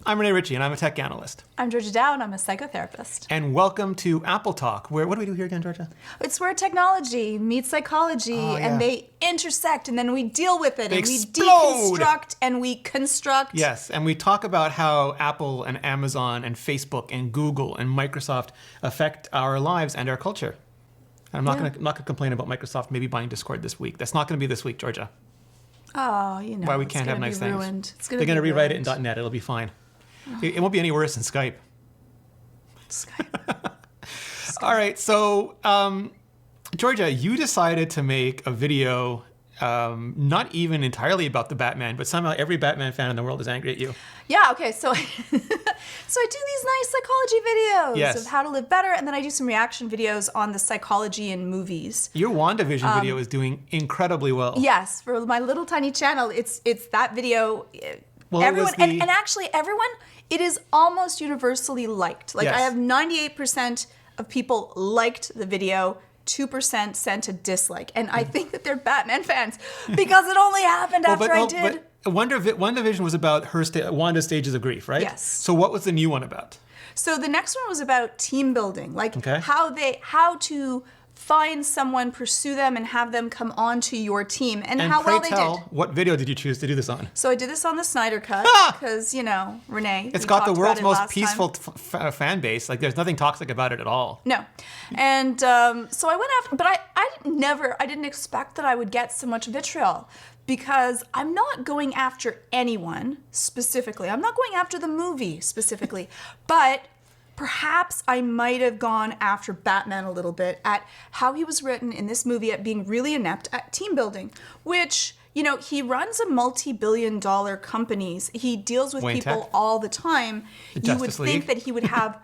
I'm Rene Ritchie, and I'm a tech analyst. I'm Georgia Dow, and I'm a psychotherapist. And welcome to Apple Talk, where, what do we do here again, Georgia? It's where technology meets psychology, and they intersect, and then we deal with it, and we deconstruct, and we construct. Yes, and we talk about how Apple and Amazon and Facebook and Google and Microsoft affect our lives and our culture. And I'm not going to complain about Microsoft maybe buying Discord this week. That's not going to be this week, Georgia. Oh, you know, why we can't have nice things. Ruined. They're going to rewrite it in .NET. It'll be fine. It won't be any worse than Skype. Skype. All right, so Georgia, you decided to make a video not even entirely about the Batman, but somehow every Batman fan in the world is angry at you. Yeah, okay, so I do these nice psychology videos of how to live better, and then I do some reaction videos on the psychology in movies. Your WandaVision video is doing incredibly well. Yes, for my little tiny channel, it's that video. Well, everyone, and actually everyone, it is almost universally liked. Like I have 98% of people liked the video, 2% sent a dislike. And I think that they're Batman fans because it only happened after I did. But WandaVision was about Wanda's stages of grief, right? Yes. So what was the new one about? So the next one was about team building, like how to find someone, pursue them, and have them come onto your team, and how well they did. What video did you choose to do this on? So I did this on the Snyder Cut because, you know, Rene. It's got the world's most peaceful fan base. Like, there's nothing toxic about it at all. No. And so I went after, but I didn't expect that I would get so much vitriol because I'm not going after anyone specifically. I'm not going after the movie specifically, but perhaps I might have gone after Batman a little bit at how he was written in this movie at being really inept at team building, which, you know, he runs a multi-billion-dollar companies. He deals with people all the time. You would think that he would have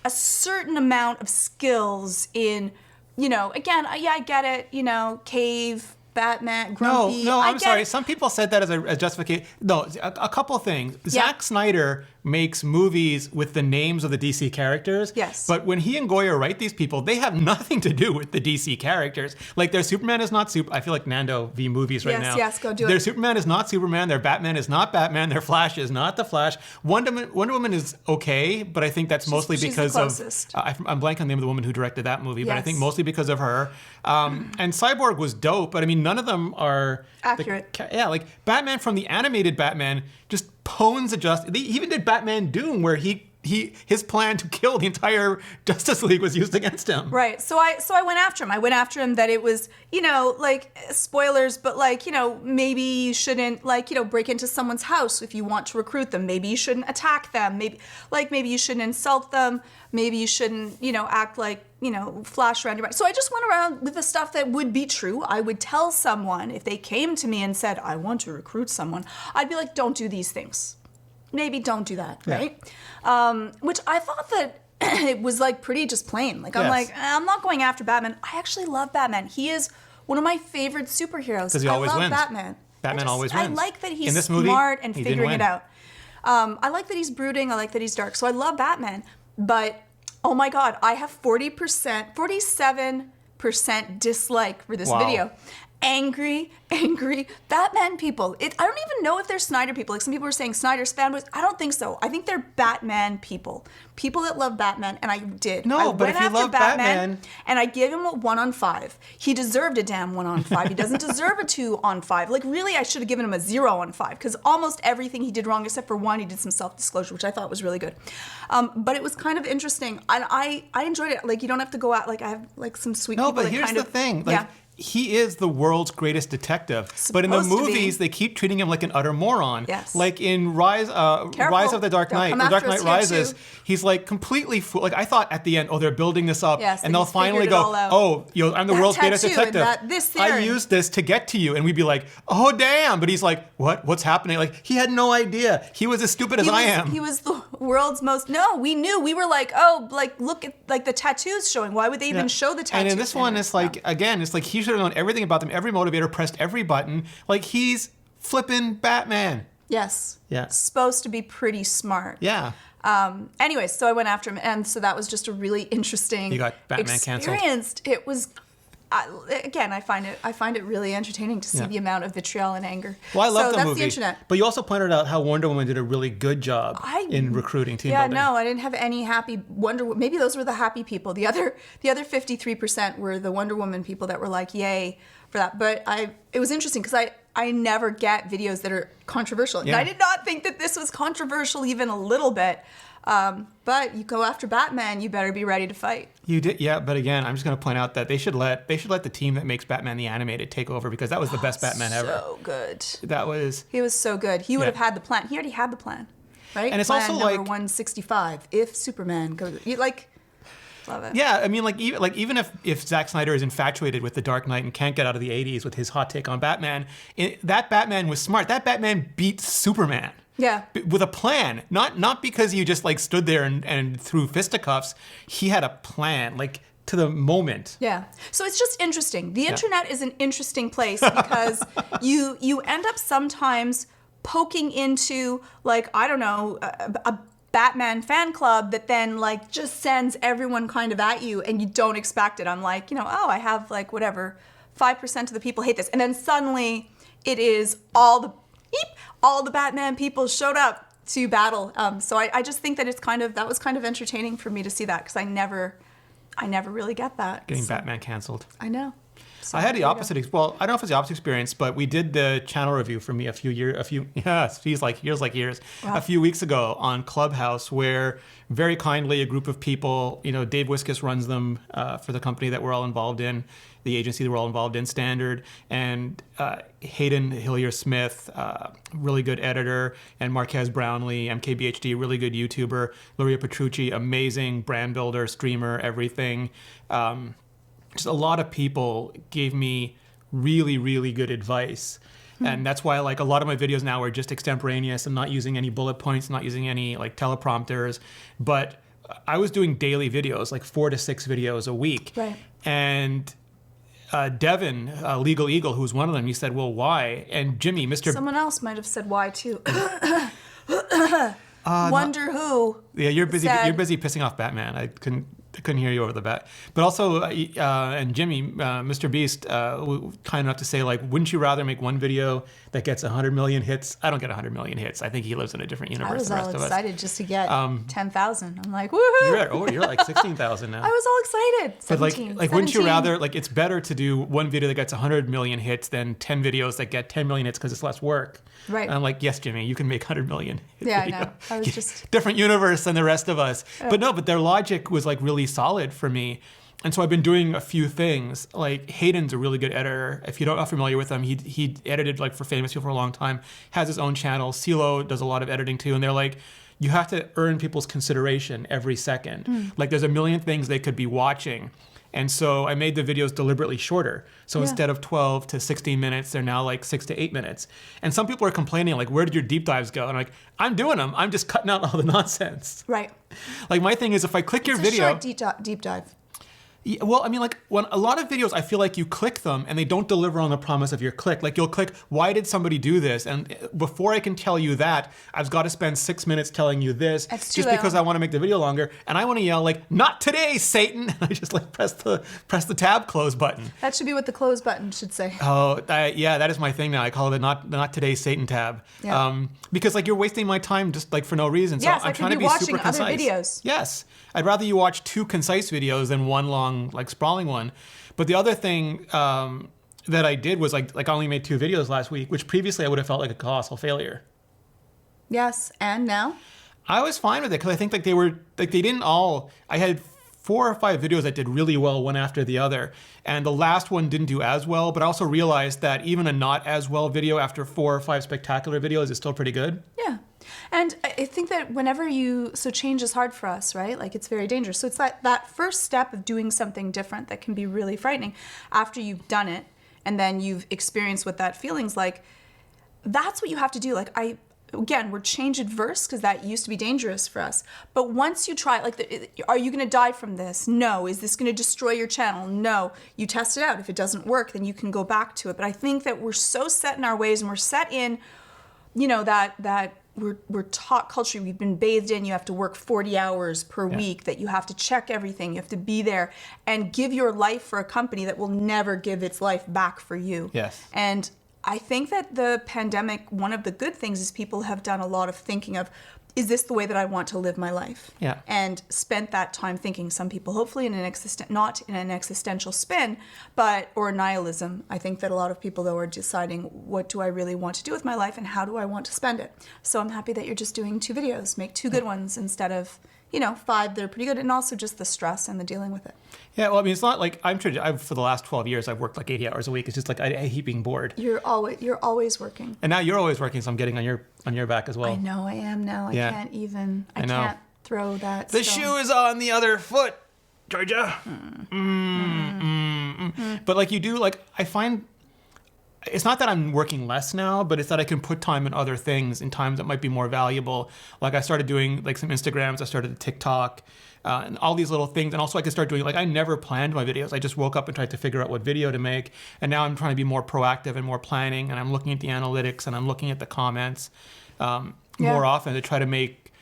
a certain amount of skills in, you know, again, I get it, you know, cave, Batman, grumpy. No, I'm sorry. Some people said that as a justification. No, a couple of things. Zack Snyder makes movies with the names of the DC characters. Yes. But when he and Goya write these people, they have nothing to do with the DC characters. Like, their Superman is not I feel like Nando v. movies right now. Yes, go do it. Their Superman is not Superman. Their Batman is not Batman. Their Flash is not the Flash. Wonder Woman is okay, but I think that's mostly because of... I'm blanking on the name of the woman who directed that movie, but I think mostly because of her. And Cyborg was dope, but I mean, none of them are... accurate. Like Batman from the animated Batman just pones They even did Batman Doom, where his plan to kill the entire Justice League was used against him. Right. So I went after him. I went after him that it was, you know, like, spoilers, but like, you know, maybe you shouldn't, like, you know, break into someone's house if you want to recruit them. Maybe you shouldn't attack them. Maybe you shouldn't insult them. Maybe you shouldn't, you know, act like, you know, flash around your mind. So I just went around with the stuff that would be true. I would tell someone, if they came to me and said, I want to recruit someone, I'd be like, don't do these things. Maybe don't do that, right? Which I thought that it was like pretty just plain. Like, I'm like, I'm not going after Batman. I actually love Batman. He is one of my favorite superheroes. Because he always wins. Batman. Batman always wins. I like that he's in this movie, smart and figuring it out. I like that he's brooding. I like that he's dark. So I love Batman. But, oh my God, I have 47% dislike for this video. Angry Batman people. I don't even know if they're Snyder people. Like, some people are saying Snyder's fanboys. I don't think so. I think they're Batman people. People that love Batman, and I did. No, but if you love Batman... And I gave him a 1 on 5. He deserved a damn 1 on 5. He doesn't deserve a 2 on 5. Like, really, I should have given him a 0 on 5, because almost everything he did wrong, except for one, he did some self-disclosure, which I thought was really good. But it was kind of interesting. And I enjoyed it. Like, you don't have to go out. Like, I have, like, some sweet people that kind of... No, but here's the thing. Like, he is the world's greatest detective. But in the movies, they keep treating him like an utter moron. Yes. Like in Rise of the Dark Knight, The Dark Knight Rises, he's like completely fool. Like, I thought at the end, they're building this up, and they'll finally go, I'm the world's greatest detective. I used this to get to you, and we'd be like, oh damn! But he's like, what's happening? Like, he had no idea. He was as stupid as I am. He was the world's most. No, we knew. We were like, oh, like, look at like the tattoos showing. Why would they even show the tattoos? And in this one, it's like, again, it's like he should have known everything about them, every motivator, pressed every button. Like, he's flipping Batman. Yes. Yeah. Supposed to be pretty smart. Yeah. Anyway, so I went after him, and so that was just a really interesting You got Batman canceled. It was again, I find it really entertaining to see the amount of vitriol and anger. Well, I love the that's movie. The internet. But you also pointed out how Wonder Woman did a really good job in recruiting team building. Yeah, no, I didn't have any happy Wonder Woman. Maybe those were the happy people. The other 53% were the Wonder Woman people that were like, yay for that. But it was interesting because I never get videos that are controversial. Yeah. And I did not think that this was controversial even a little bit. But you go after Batman, you better be ready to fight. You did, yeah. But again, I'm just going to point out that they should let the team that makes Batman the Animated take over, because that was the best Batman ever. So good. He was so good. He would have had the plan. He already had the plan, right? And it's plan also number like 165. If Superman goes, love it. Yeah, I mean, even if Zack Snyder is infatuated with The Dark Knight and can't get out of the '80s with his hot take on Batman, that Batman was smart. That Batman beat Superman. Yeah. With a plan, not because you just stood there and threw fisticuffs. He had a plan, to the moment. Yeah. So it's just interesting. The internet is an interesting place because you end up sometimes poking into I don't know, a Batman fan club that then just sends everyone kind of at you and you don't expect it. I'm like, I have whatever, 5% of the people hate this. And then suddenly it is all the Batman people showed up to battle. So I just think that that was kind of entertaining for me to see that because I never really get that. Getting Batman canceled. I know. So I had the opposite. Well, I don't know if it's the opposite experience, but we did the channel review for me a few years, Wow. a few weeks ago on Clubhouse, where very kindly a group of people, Dave Wiskus runs them for the company that we're all involved in, the agency that we're all involved in, Standard, and Hayden Hillier-Smith, really good editor, and Marquez Brownlee, MKBHD, really good YouTuber, Luria Petrucci, amazing brand builder, streamer, everything. Just a lot of people gave me really, really good advice. And that's why a lot of my videos now are just extemporaneous. I'm not using any bullet points, not using any teleprompters. But I was doing daily videos, 4 to 6 videos a week. Right. And Devin, Legal Eagle, who was one of them, he said, well, why? And Jimmy, Mr. Someone else might have said why too. Wonder who. Yeah, you're busy pissing off Batman. I couldn't hear you over the bat. But also, and Jimmy, Mr. Beast, kind enough to say, wouldn't you rather make one video that gets 100 million hits? I don't get 100 million hits. I think he lives in a different universe than the rest of us. I was all excited just to get 10,000. I'm like, woohoo! You're 16,000 now. I was all excited. 17, but wouldn't you rather, it's better to do one video that gets 100 million hits than 10 videos that get 10 million hits because it's less work. Right. And I'm like, yes, Jimmy, you can make 100 million. Yeah, I know. I was just... different universe than the rest of us. But their logic was really solid for me. And so I've been doing a few things. Hayden's a really good editor. If you're not familiar with him, he edited for famous people for a long time, has his own channel. CeeLo does a lot of editing too. And they're you have to earn people's consideration every second. There's a million things they could be watching. And so I made the videos deliberately shorter. So instead of 12 to 16 minutes, they're now 6 to 8 minutes. And some people are complaining, where did your deep dives go? And I'm doing them. I'm just cutting out all the nonsense. Right. My thing is, if I click your It's a video... short deep dive. Yeah, well, I mean, when a lot of videos, I feel you click them and they don't deliver on the promise of your click. You'll click, why did somebody do this? And before I can tell you that, I've got to spend 6 minutes telling you this just because I want to make the video longer. And I want to yell not today, Satan. And I just press the tab close button. That should be what the close button should say. Oh, yeah, that is my thing now. I call it the not today, Satan tab. Yeah. Because you're wasting my time just for no reason. So yes, I'm trying to be super concise. Other videos. Yes. I'd rather you watch 2 concise videos than one long, sprawling one. But the other thing that I did was I only made 2 videos last week, which previously I would have felt like a colossal failure. Yes, and now? I was fine with it because I think they were they didn't all. I had 4 or 5 videos that did really well one after the other, and the last one didn't do as well. But I also realized that even a not as well video after 4 or 5 spectacular videos is still pretty good. Yeah. And I think that so change is hard for us, right? It's very dangerous. So it's that first step of doing something different that can be really frightening after you've done it and then you've experienced what that feeling's like. That's what you have to do. Again, we're change adverse because that used to be dangerous for us. But once you try, are you going to die from this? No. Is this going to destroy your channel? No. You test it out. If it doesn't work, then you can go back to it. But I think that we're so set in our ways and we're set in, that we're taught culturally, we've been bathed in, you have to work 40 hours per week, that you have to check everything, you have to be there and give your life for a company that will never give its life back for you. Yes. And I think that the pandemic, one of the good things is people have done a lot of thinking of, is this the way that I want to live my life? Yeah. And spent that time thinking. Some people, hopefully, not in an existential spin, or nihilism. I think that a lot of people, though, are deciding, what do I really want to do with my life and how do I want to spend it? So I'm happy that you're just doing 2 videos. Make 2 good ones instead of, 5 that are pretty good, and also just the stress and the dealing with it. Yeah, well, I mean, it's not like for the last 12 years, I've worked like 80 hours a week. It's just like I hate being bored. You're always working. And now you're always working, so I'm getting on your back as well. I know I am now. I can't throw that. The shoe is on the other foot, Georgia. But like you do, like I find, it's not that I'm working less now, but it's that I can put time in other things in times that might be more valuable. Like I started doing like some Instagrams, I started a TikTok, and all these little things. And also I could start doing, like I never planned my videos. I just woke up and tried to figure out what video to make. And now I'm trying to be more proactive and more planning. And I'm looking at the analytics and I'm looking at the comments more often to try to make,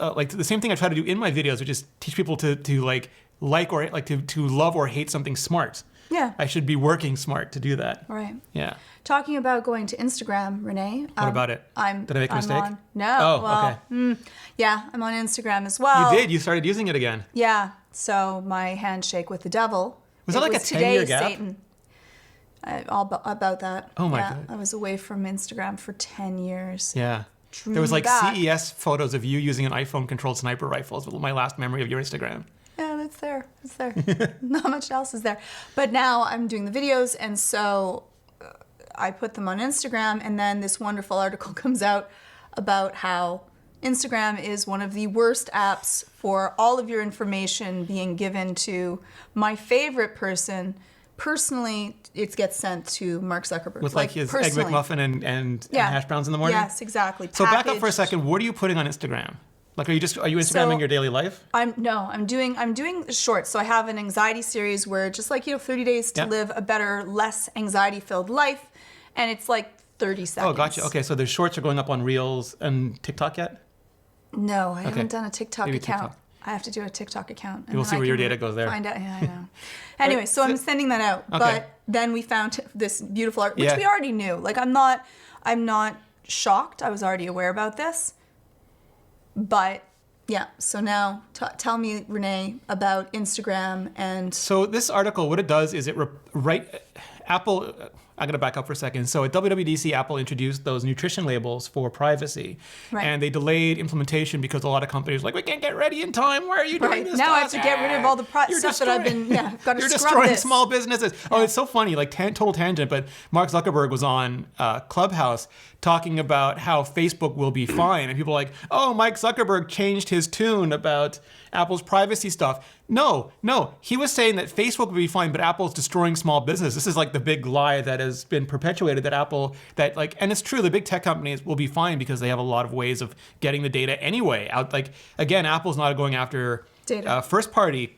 like the same thing I try to do in my videos, which is teach people to love or hate something smart. Yeah. I should be working smart to do that. Right. Yeah. Talking about going to Instagram, Rene. What about it? Did I make a mistake? Okay. Yeah, I'm on Instagram as well. You did? You started using it again? Yeah. So my handshake with the devil. Was that like a 10-year gap? Satan. All about that. Oh my God. I was away from Instagram for 10 years. Yeah. There was like CES photos of you using an iPhone-controlled sniper rifle. Is my last memory of your Instagram. Yeah, it's there. It's there. Not much else is there. But now I'm doing the videos, and so I put them on Instagram, and then this wonderful article comes out about how Instagram is one of the worst apps for all of your information being given to my favorite person. Personally, it gets sent to Mark Zuckerberg. With like his Egg McMuffin and hash browns in the morning? Yes, exactly. So back up for a second. What are you putting on Instagram? Like, are you Instagramming your daily life? I'm doing shorts. So I have an anxiety series where just like 30 days to live a better, less anxiety-filled life, and it's like 30 seconds. Oh, gotcha. Okay, so the shorts are going up on Reels and TikTok yet? No, I haven't done a TikTok account. I have to do a TikTok account. We'll see where your data goes there. Find out. Yeah, I know. Anyway, so I'm sending that out. Okay. But then we found this beautiful art, which we already knew. Like I'm not shocked. I was already aware about this. But yeah, so now tell me, Rene, about Instagram and... So this article, what it does is Apple... I'm going to back up for a second. So at WWDC, Apple introduced those nutrition labels for privacy. Right. And they delayed implementation because a lot of companies were like, we can't get ready in time. Why are you doing this? Now I have to get rid of all the stuff that I've been, got to scrub this. You're destroying small businesses. Yeah. Oh, it's so funny, like total tangent, but Mark Zuckerberg was on Clubhouse talking about how Facebook will be fine. And people are like, oh, Mike Zuckerberg changed his tune about Apple's privacy stuff. No. He was saying that Facebook would be fine, but Apple's destroying small business. This is like the big lie that has been perpetuated and it's true, the big tech companies will be fine because they have a lot of ways of getting the data anyway. Again, Apple's not going after data. First party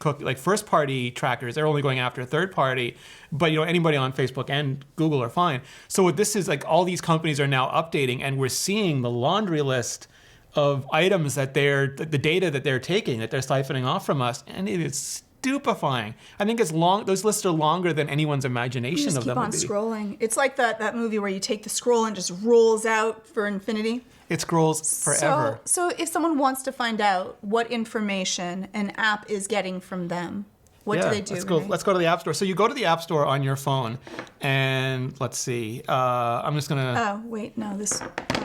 trackers. They're only going after third party. But anybody on Facebook and Google are fine. So what this is, like, all these companies are now updating, and we're seeing the laundry list of items that the data that they're taking, that they're siphoning off from us, and it is stupefying. I think it's long. Those lists are longer than anyone's imagination of them would be. Keep on scrolling. It's like that movie where you take the scroll and just rolls out for infinity. It scrolls forever. So if someone wants to find out what information an app is getting from them, what do they do? Let's go to the App Store. So you go to the App Store on your phone, and let's see. I'm just gonna. Oh wait, no.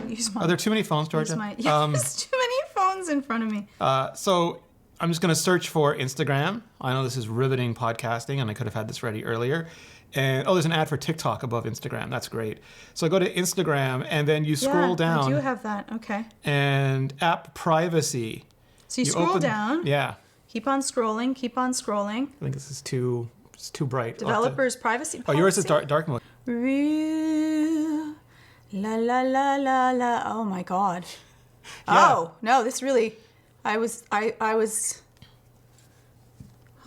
Use mine. Are there too many phones, Georgia? There's too many phones in front of me. So I'm just gonna search for Instagram. I know this is riveting podcasting, and I could have had this ready earlier. And there's an ad for TikTok above Instagram. That's great. So I go to Instagram, and then you scroll down. I do have that. Okay. And app privacy. So you scroll down. Yeah. Keep on scrolling. I think this is too bright. Developers privacy policy. Oh, yours is dark mode. La la la la la. Oh my God. Yeah. Oh no, this really. I was.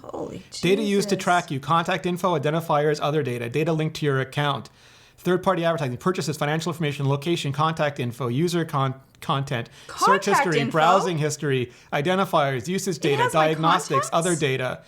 Holy Jesus. Data used to track you. Contact info, identifiers, other data. Data linked to your account. Third-party advertising, purchases, financial information, location, contact info, user content, search history, browsing history, identifiers, usage data, diagnostics, other data.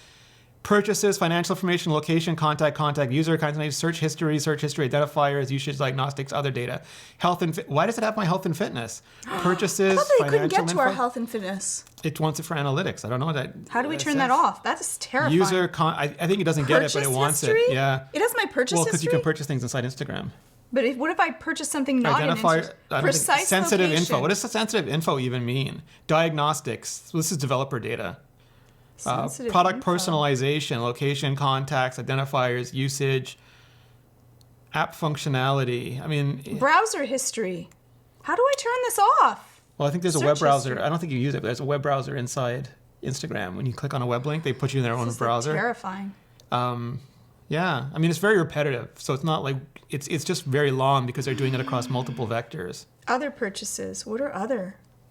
Purchases, financial information, location, contact, user content, search history, identifiers, usage, diagnostics, other data. Health and why does it have my health and fitness? Purchases, I thought they couldn't get to our health and fitness. It wants it for analytics. I don't know what that. How do we turn that off? That is terrifying. I think it doesn't get it, but it wants it. Yeah. It has my purchase history? Well, because you can purchase things inside Instagram. But what if I purchase something not in Instagram? Precise sensitive location. info. What does sensitive info even mean? Diagnostics. This is developer data. Product personalization, location, contacts, identifiers, usage, app functionality. I mean, browser history. How do I turn this off? Well, I think there's a web browser. I don't think you use it, but there's a web browser inside Instagram. When you click on a web link, they put you in their own browser. Terrifying. Yeah, I mean, it's very repetitive, so it's not like it's just very long because they're doing it across multiple vectors. Other purchases. What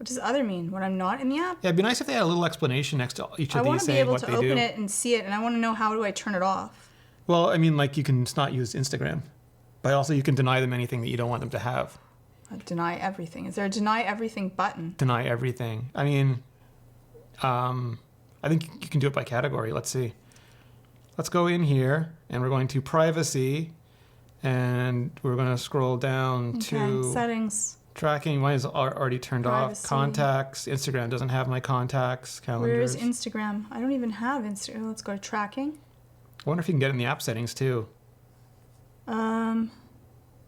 does other mean? When I'm not in the app? Yeah, it'd be nice if they had a little explanation next to each of these saying what they do. I want to be able to open it and see it, and I want to know how do I turn it off. Well, I mean, like you can not use Instagram, but also you can deny them anything that you don't want them to have. Deny everything. Is there a deny everything button? Deny everything. I mean, I think you can do it by category. Let's see. Let's go in here, and we're going to privacy, and we're going to scroll down to settings. Tracking. Mine is already turned off. Contacts. Instagram doesn't have my contacts. Calendars. Where is Instagram? I don't even have Instagram. Let's go to tracking. I wonder if you can get it in the app settings too. I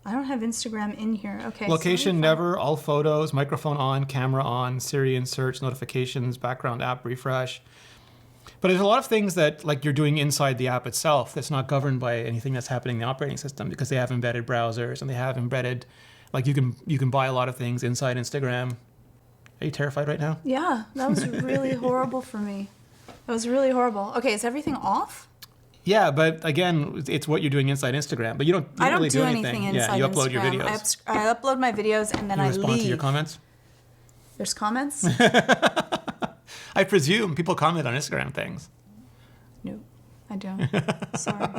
don't have Instagram in here. Okay. Location never. All photos. Microphone on. Camera on. Siri and search. Notifications. Background app refresh. But there's a lot of things that like you're doing inside the app itself that's not governed by anything that's happening in the operating system because they have embedded browsers and they have embedded, like you can buy a lot of things inside Instagram. Are you terrified right now? Yeah, that was really horrible for me. That was really horrible. Okay, is everything off? Yeah, but again, it's what you're doing inside Instagram. But you don't really do anything inside you upload Instagram. your videos. I upload my videos and then I leave. You respond to your comments? There's comments? I presume people comment on Instagram things. No, I don't. Sorry.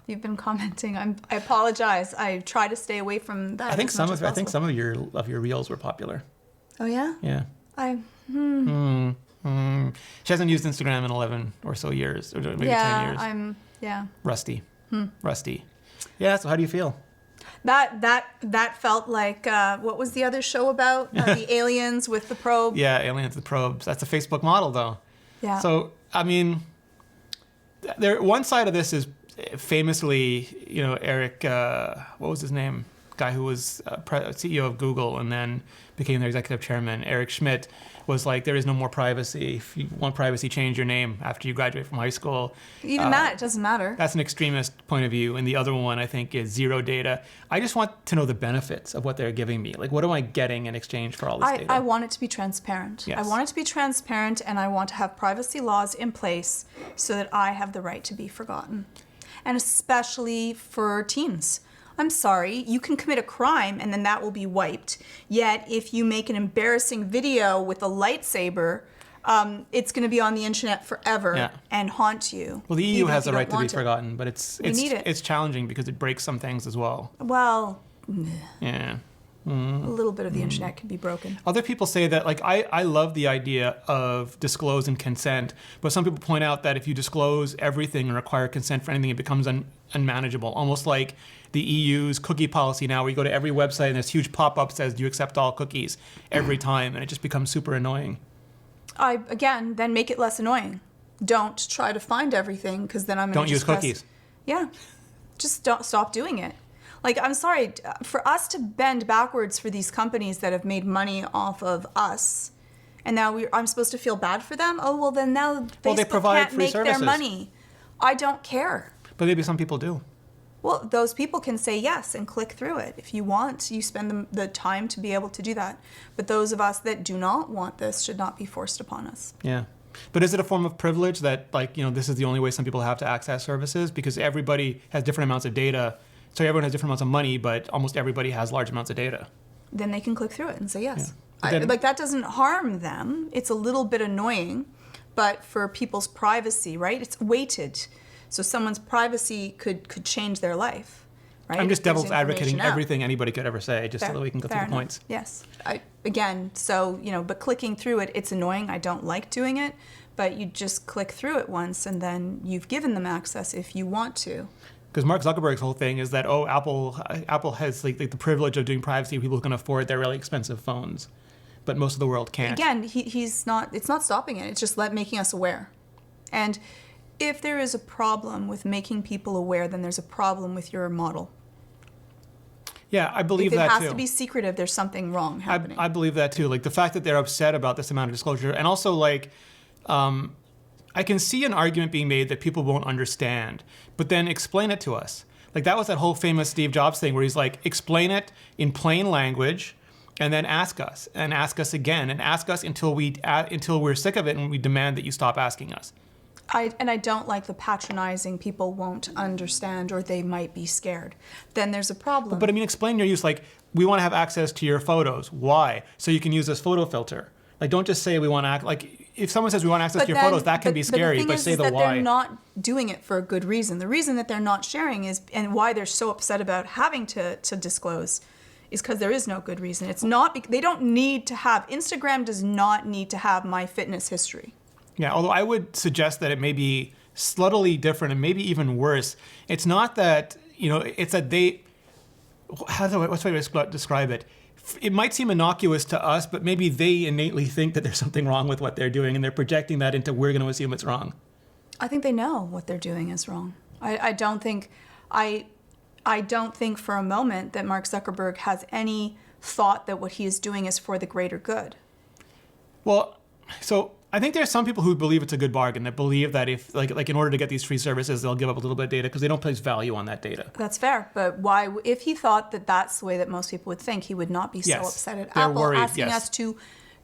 You've been commenting. I apologize. I try to stay away from that. I think some of your reels were popular. Oh yeah? Yeah. She hasn't used Instagram in 11 or so years, or maybe 10 years. Rusty. Rusty. Yeah, so how do you feel? That felt like, what was the other show about? The aliens with the probe? Yeah, aliens with probes. That's a Facebook model, though. Yeah. So, I mean, one side of this is famously, Eric, what was his name? Guy who was CEO of Google and then became their executive chairman, Eric Schmidt, was like, there is no more privacy. If you want privacy, change your name after you graduate from high school. Even that, it doesn't matter. That's an extremist point of view. And the other one, I think, is zero data. I just want to know the benefits of what they're giving me. Like, what am I getting in exchange for all this data? I want it to be transparent. Yes. I want it to be transparent, and I want to have privacy laws in place so that I have the right to be forgotten. And especially for teens. I'm sorry, you can commit a crime and then that will be wiped. Yet if you make an embarrassing video with a lightsaber, it's going to be on the internet forever and haunt you. Well, the EU has a right to be forgotten, but it's challenging because it breaks some things as well. Well, yeah. A little bit of the internet can be broken. Other people say that, like, I love the idea of disclose and consent, but some people point out that if you disclose everything and require consent for anything, it becomes unmanageable. Almost like the EU's cookie policy now, where you go to every website and this huge pop-up says, do you accept all cookies every time? And it just becomes super annoying. Again, then make it less annoying. Don't try to find everything, because then I'm going to use cookies. Yeah. Just stop doing it. Like, I'm sorry, for us to bend backwards for these companies that have made money off of us, and now I'm supposed to feel bad for them? Oh, well, then now Facebook can't make their money. I don't care. But maybe some people do. Well, those people can say yes and click through it. If you want, you spend the time to be able to do that. But those of us that do not want this should not be forced upon us. Yeah. But is it a form of privilege that, like, this is the only way some people have to access services? Because everybody has different amounts of data. So everyone has different amounts of money, but almost everybody has large amounts of data. Then they can click through it and say yes. Yeah. That doesn't harm them. It's a little bit annoying, but for people's privacy, right? It's weighted. So someone's privacy could change their life. right? I'm just devil's advocating everything anybody could ever say, just so that we can go through the points. Yes. But clicking through it, it's annoying. I don't like doing it, but you just click through it once, and then you've given them access if you want to. Because Mark Zuckerberg's whole thing is that, Apple has like the privilege of doing privacy. People who can afford their really expensive phones, but most of the world can't. Again, he's not. It's not stopping it. It's just making us aware. And if there is a problem with making people aware, then there's a problem with your model. Yeah, I believe that too. If it has to be secretive, there's something wrong happening. I believe that too. Like the fact that they're upset about this amount of disclosure, and also like, I can see an argument being made that people won't understand, but then explain it to us. Like that was that whole famous Steve Jobs thing where he's like, explain it in plain language, and then ask us again, and ask us until we're sick of it and we demand that you stop asking us. I don't like the patronizing, people won't understand or they might be scared. Then there's a problem. But I mean, explain your use. Like, we want to have access to your photos. Why? So you can use this photo filter. Like, don't just say we want to like, if someone says we want access to your photos, that can be scary, but say the why. But the thing is that they're not doing it for a good reason. The reason that they're not sharing and why they're so upset about having to disclose is because there is no good reason. It's not, they don't need to have, Instagram does not need to have my fitness history. Yeah, although I would suggest that it may be subtly different and maybe even worse. It's not that, it's that what's the way to describe it? It might seem innocuous to us, but maybe they innately think that there's something wrong with what they're doing, and they're projecting that into we're going to assume it's wrong. I think they know what they're doing is wrong. I don't think for a moment that Mark Zuckerberg has any thought that what he is doing is for the greater good. Well, so I think there's some people who believe it's a good bargain, that believe that if, like in order to get these free services, they'll give up a little bit of data because they don't place value on that data. That's fair. But why, if he thought that that's the way that most people would think, he would not be so upset at Apple asking us to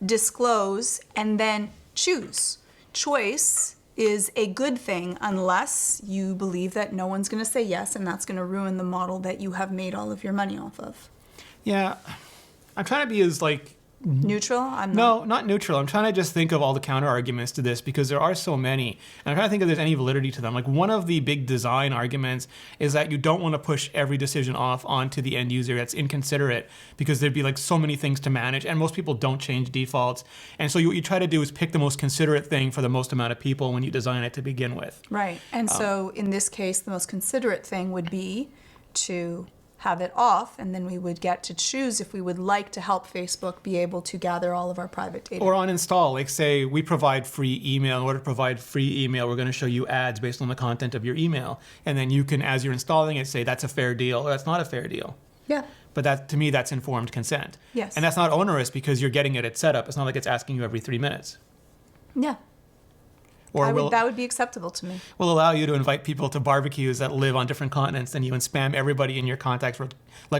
disclose and then choose. Choice is a good thing unless you believe that no one's going to say yes, and that's going to ruin the model that you have made all of your money off of. Yeah. I'm trying to be as neutral? No, not neutral. I'm trying to just think of all the counter arguments to this because there are so many. And I'm trying to think if there's any validity to them. Like one of the big design arguments is that you don't want to push every decision off onto the end user. That's inconsiderate because there'd be so many things to manage, and most people don't change defaults. And so what you try to do is pick the most considerate thing for the most amount of people when you design it to begin with. Right. And so in this case, the most considerate thing would be to have it off, and then we would get to choose if we would like to help Facebook be able to gather all of our private data. Or uninstall, like say we provide free email. In order to provide free email, we're going to show you ads based on the content of your email. And then you can, as you're installing it, say that's a fair deal or that's not a fair deal. Yeah. But that, to me, that's informed consent. Yes. And that's not onerous because you're getting it at setup. It's not like it's asking you every 3 minutes. Yeah. Or that would be acceptable to me. We'll allow you to invite people to barbecues that live on different continents than you and spam everybody in your contacts for,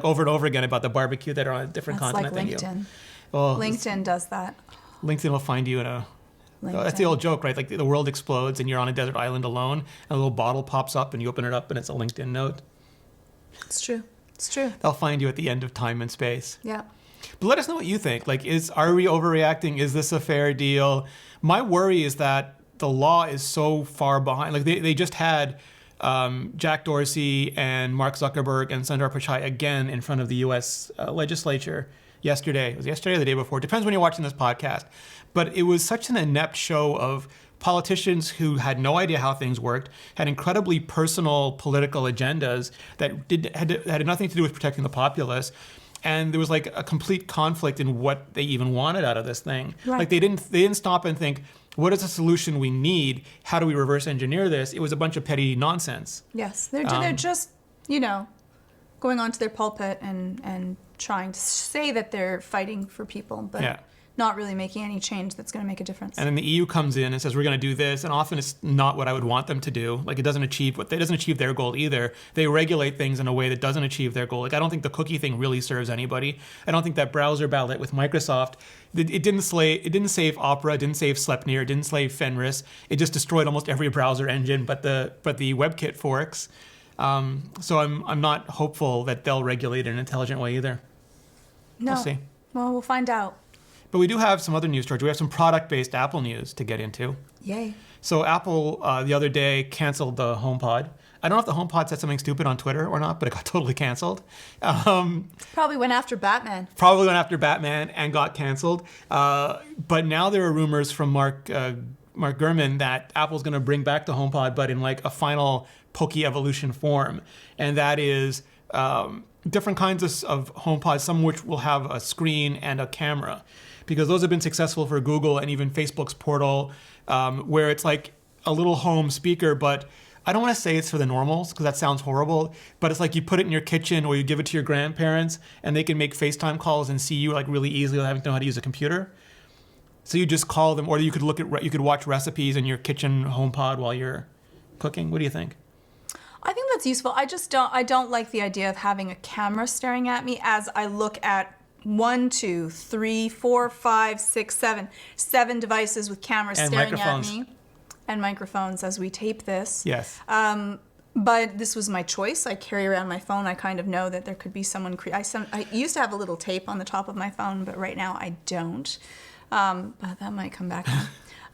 over and over again about the barbecue that are on a different continent than you. That's like LinkedIn. Well, LinkedIn does that. LinkedIn will find you in a... That's the old joke, right? Like the world explodes and you're on a desert island alone, and a little bottle pops up and you open it up and it's a LinkedIn note. It's true. It's true. They'll find you at the end of time and space. Yeah. But let us know what you think. Are we overreacting? Is this a fair deal? My worry is that the law is so far behind. They just had Jack Dorsey and Mark Zuckerberg and Sundar Pichai again in front of the U.S. legislature yesterday. It was yesterday or the day before. Depends when you're watching this podcast. But it was such an inept show of politicians who had no idea how things worked, had incredibly personal political agendas that had nothing to do with protecting the populace. And there was a complete conflict in what they even wanted out of this thing. Right. They didn't stop and think, what is the solution we need? How do we reverse engineer this? It was a bunch of petty nonsense. Yes, they're just, going onto their pulpit and trying to say that they're fighting for people, but not really making any change that's going to make a difference. And then the EU comes in and says, we're going to do this. And often it's not what I would want them to do. It doesn't achieve their goal either. They regulate things in a way that doesn't achieve their goal. I don't think the cookie thing really serves anybody. I don't think that browser ballot with Microsoft, it didn't save Opera, it didn't save Sleipnir, it didn't save Fenris. It just destroyed almost every browser engine but the WebKit forks. So I'm not hopeful that they'll regulate it in an intelligent way either. No. We'll see. Well, we'll find out. But we do have some other news stories. We have some product-based Apple news to get into. Yay. So Apple the other day canceled the HomePod. I don't know if the HomePod said something stupid on Twitter or not, but it got totally canceled. Probably went after Batman. And got canceled. But now there are rumors from Mark Gurman that Apple's going to bring back the HomePod, but in like a final Poke Evolution form. And that is different kinds of HomePods, some of which will have a screen and a camera. Because those have been successful for Google and even Facebook's Portal, where it's like a little home speaker, but I don't want to say it's for the normals because that sounds horrible, but it's like you put it in your kitchen or you give it to your grandparents and they can make FaceTime calls and see you like really easily without having to know how to use a computer. So you just call them, or you could you could watch recipes in your kitchen HomePod while you're cooking. What do you think? I think that's useful. I don't like the idea of having a camera staring at me as I look at 1, 2, 3, 4, 5, 6, 7 devices with cameras and staring microphones. at me. And microphones as we tape this. Yes. But this was my choice. I carry around my phone. I kind of know that there could be someone. I used to have a little tape on the top of my phone, but right now I don't. But that might come back.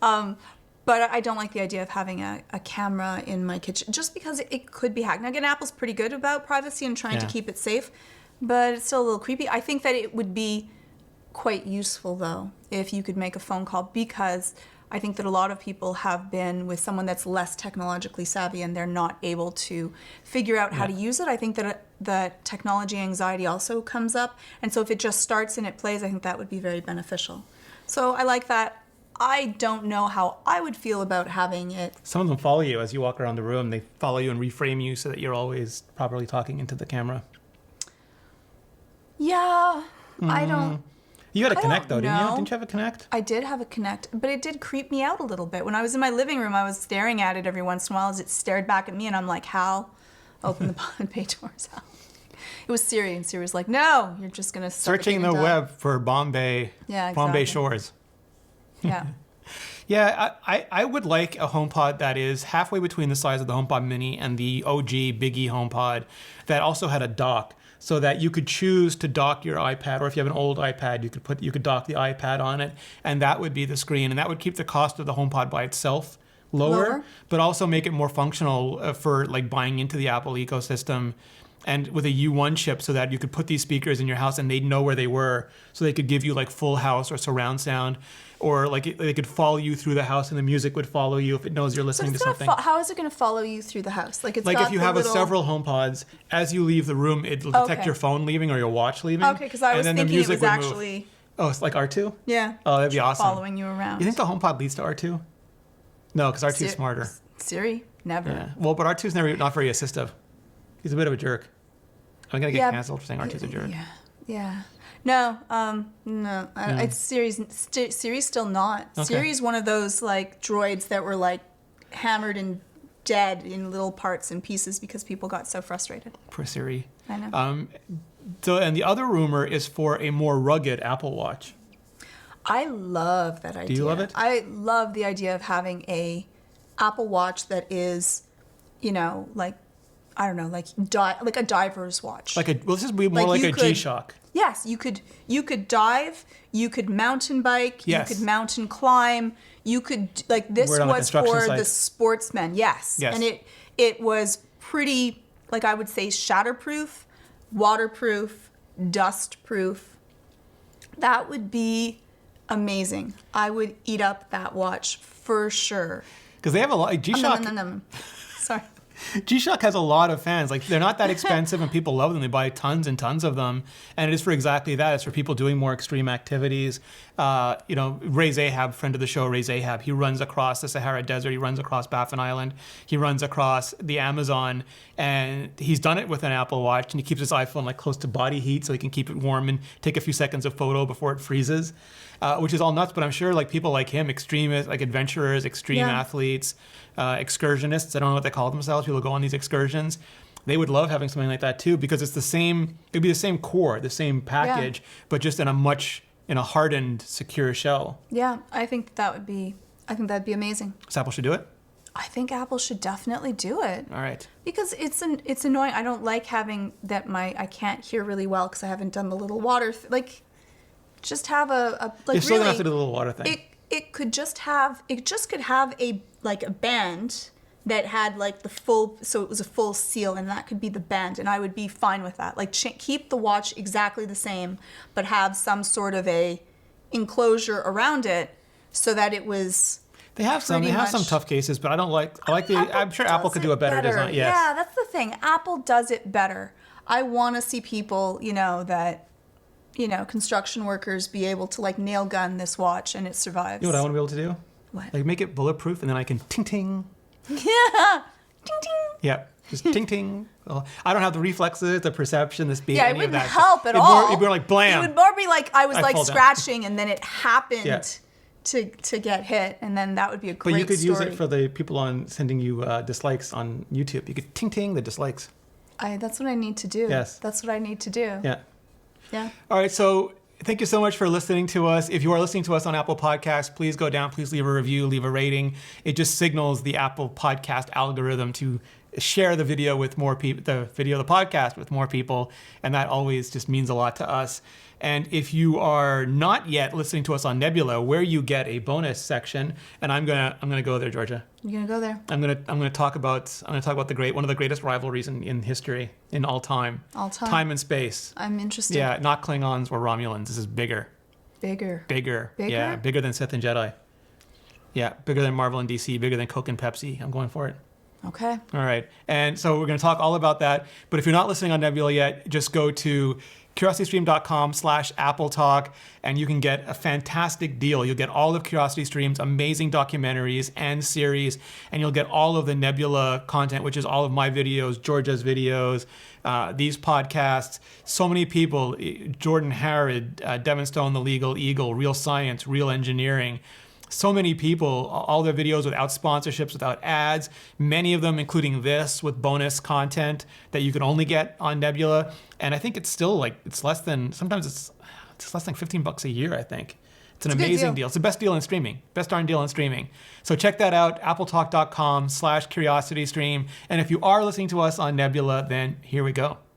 But I don't like the idea of having a camera in my kitchen just because it could be hacked. Now, again, Apple's pretty good about privacy and trying to keep it safe, but it's still a little creepy. I think that it would be quite useful, though, if you could make a phone call, because I think that a lot of people have been with someone that's less technologically savvy and they're not able to figure out how to use it. I think that the technology anxiety also comes up. And so if it just starts and it plays, I think that would be very beneficial. So I like that. I don't know how I would feel about having it. Some of them follow you as you walk around the room. They follow you and reframe you so that you're always properly talking into the camera. Yeah, I don't. You had a Connect, though, didn't you? Didn't you have a Connect? I did have a Connect, but it did creep me out a little bit. When I was in my living room, I was staring at it every once in a while as it stared back at me, and I'm like, Hal, open the pod bay doors, Hal. It was Siri, and Siri was like, no, you're just going to searching the web for Bombay, Bombay shores. Yeah. Yeah, I would like a HomePod that is halfway between the size of the HomePod Mini and the OG Biggie HomePod that also had a dock, so that you could choose to dock your iPad, or if you have an old iPad, you could dock the iPad on it, and that would be the screen, and that would keep the cost of the HomePod by itself lower, but also make it more functional for like buying into the Apple ecosystem, and with a U1 chip, so that you could put these speakers in your house and they'd know where they were, so they could give you like full house or surround sound. Or like they could follow you through the house and the music would follow you if it knows you're listening to something. How is it going to follow you through the house? Like if you have several HomePods, as you leave the room, it'll detect your phone leaving or your watch leaving. Okay, because I was thinking it was actually... Oh, it's like R2? Yeah. Oh, that'd be awesome. Following you around. You think the HomePod leads to R2? No, because R2 is smarter. Siri? Never. Yeah. Well, but R2's not very assistive. He's a bit of a jerk. I'm going to get canceled for saying R2's a jerk. Yeah. No, it's Siri's. Siri's still not. Okay. Siri's one of those like droids that were like hammered and dead in little parts and pieces because people got so frustrated. Poor Siri. I know. And the other rumor is for a more rugged Apple Watch. I love that idea. Do you love it? I love the idea of having a Apple Watch that is, like, I don't know, like a diver's watch. This is more like a G-Shock. Yes, you could dive, you could mountain bike, you could mountain climb, you could this was for the sportsmen. Yes. And it was pretty, like I would say, shatterproof, waterproof, dustproof. That would be amazing. I would eat up that watch for sure. Because they have a lot G-Shock. Sorry. G-Shock has a lot of fans. Like, they're not that expensive and people love them. They buy tons and tons of them. And it is for exactly that. It's for people doing more extreme activities. Ray Zahab, friend of the show, Ray Zahab, he runs across the Sahara Desert. He runs across Baffin Island. He runs across the Amazon. And he's done it with an Apple Watch. And he keeps his iPhone like close to body heat so he can keep it warm and take a few seconds of photo before it freezes. Which is all nuts, but I'm sure like people like him, extremists, like adventurers, extreme athletes, excursionists, I don't know what they call themselves, people who go on these excursions, they would love having something like that too, because it's it'd be the same core, the same package, but just in a hardened, secure shell. Yeah, I think that'd be amazing. So Apple should do it? I think Apple should definitely do it. All right. Because it's annoying. I don't like having that I can't hear really well because I haven't done the little water, just have a like. You're still gonna have to do the little water thing. It could have a band that had like the full, so it was a full seal, and that could be the bend, and I would be fine with that. Like keep the watch exactly the same, but have some sort of a enclosure around it so that it was. They have some tough cases, but I'm sure Apple could do a better design. Yes. Yeah, that's the thing. Apple does it better. I want to see people, construction workers be able to like nail gun this watch and it survives. You know what I want to be able to do? What? Like make it bulletproof, and then I can ting ting. Yeah. Ting ting. Yeah. Just ting ting. Well, I don't have the reflexes, the perception, the speed. Yeah, it wouldn't help at all. It'd be more like blam. It would more be like I was like scratching and then it happened to get hit, and then that would be a great story. But you could use it for the people on sending you dislikes on YouTube. You could ting ting the dislikes. That's what I need to do. Yes. That's what I need to do. Yeah. Yeah. All right, so thank you so much for listening to us. If you are listening to us on Apple Podcasts, please go down, please leave a review, leave a rating. It just signals the Apple Podcast algorithm to share the video with more people, the podcast with more people, and that always just means a lot to us. And if you are not yet listening to us on Nebula, where you get a bonus section, and I'm gonna go there, Georgia. You're gonna go there. I'm gonna talk about one of the greatest rivalries in history, in all time. All time. Time and space. I'm interested. Yeah, not Klingons or Romulans. This is bigger. Bigger. Yeah, bigger than Sith and Jedi. Yeah, bigger than Marvel and DC, bigger than Coke and Pepsi. I'm going for it. Okay. All right. And so we're going to talk all about that. But if you're not listening on Nebula yet, just go to curiositystream.com/AppleTalk, and you can get a fantastic deal. You'll get all of CuriosityStream's amazing documentaries and series, and you'll get all of the Nebula content, which is all of my videos, Georgia's videos, these podcasts. So many people, Jordan Harrod, Devin Stone, The Legal Eagle, Real Science, Real Engineering. So many people, all their videos without sponsorships, without ads, many of them including this with bonus content that you can only get on Nebula. And I think it's still it's less than $15 a year, I think. It's an amazing deal. It's the best deal in streaming, best darn deal in streaming. So check that out, appletalk.com/curiositystream. And if you are listening to us on Nebula, then here we go.